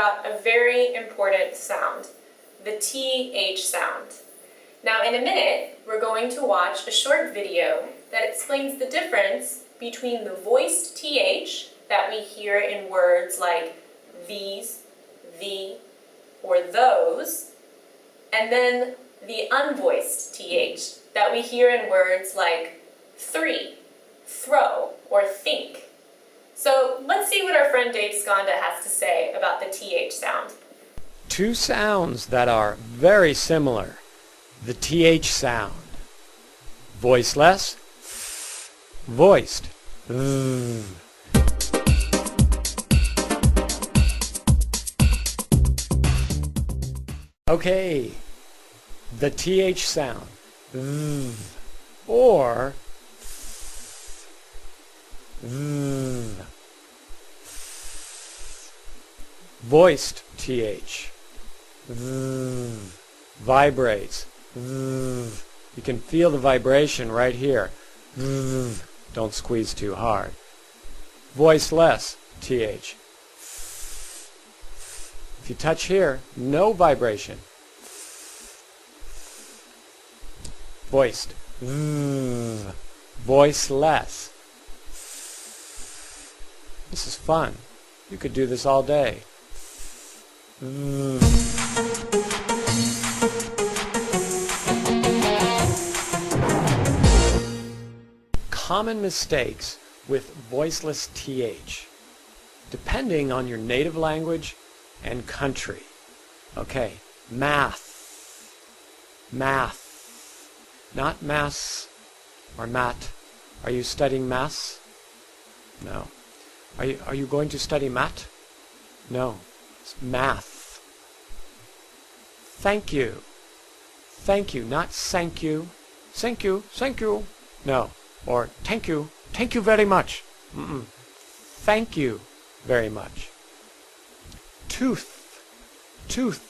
about a very important sound, the TH sound. Now in a minute, we're going to watch a short video that explains the difference between the voiced TH that we hear in words like these, the, or those, and then the unvoiced TH that we hear in words like three, throw, or think. So let's see what our friend Dave Skanda has to say about the TH sound. Two sounds that are very similar. The TH sound. Voiceless, voiced. Okay, the TH sound. Or voiced TH. Vibrates. You can feel the vibration right here. Don't squeeze too hard. Voiceless TH. If you touch here, no vibration. Voiced. Voiceless. This is fun. You could do this all day. Common mistakes with voiceless TH, depending on your native language and country. Okay, math. Math. Not mass or mat. Are you studying maths? No. Are you going to study mat? No. It's math. Thank you. Thank you, not thank you. Thank you, thank you. No. Or thank you very much. Thank you very much. Tooth. Tooth.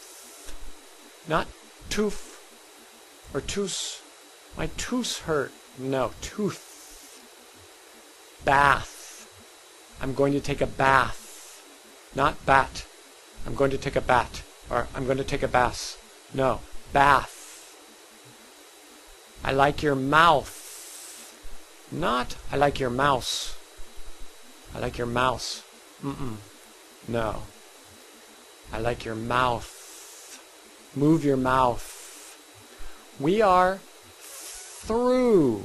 Not tooth or tooth. My tooth hurt. No, tooth. Bath. I'm going to take a bath. Not bat. I'm going to take a bat. Or I'm going to take a bath. No, bath. I like your mouth. Not I like your mouse. I like your mouse. No. I like your mouth. Move your mouth. We are through.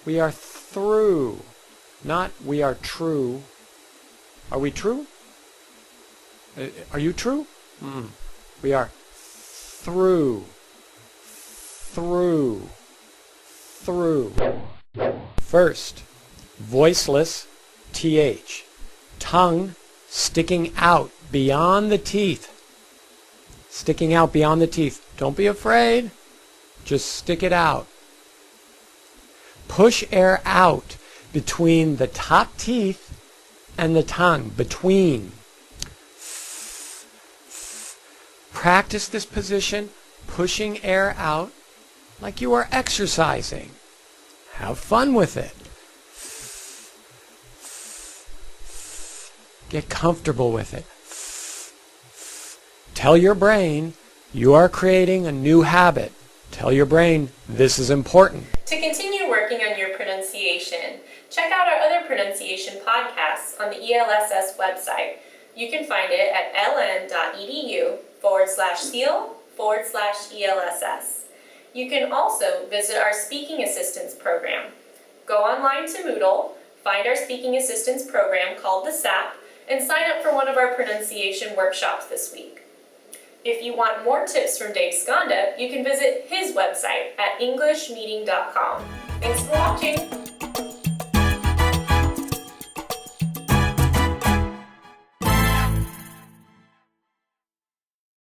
We are through. Not we are true. Are we true? Are you true? We are through. Through. Through. First, voiceless TH. Tongue sticking out beyond the teeth. Sticking out beyond the teeth. Don't be afraid. Just stick it out. Push air out between the top teeth and the tongue. Between. Practice this position, pushing air out like you are exercising. Have fun with it. Get comfortable with it. Tell your brain you are creating a new habit. Tell your brain this is important. To continue working on your pronunciation, check out our other pronunciation podcasts on the ELSS website. You can find it at ln.edu/Ceal/ELSS. You can also visit our Speaking Assistance program. Go online to Moodle, find our Speaking Assistance program called the SAP, and sign up for one of our pronunciation workshops this week. If you want more tips from Dave Skanda, you can visit his website at englishmeeting.com. Thanks for watching!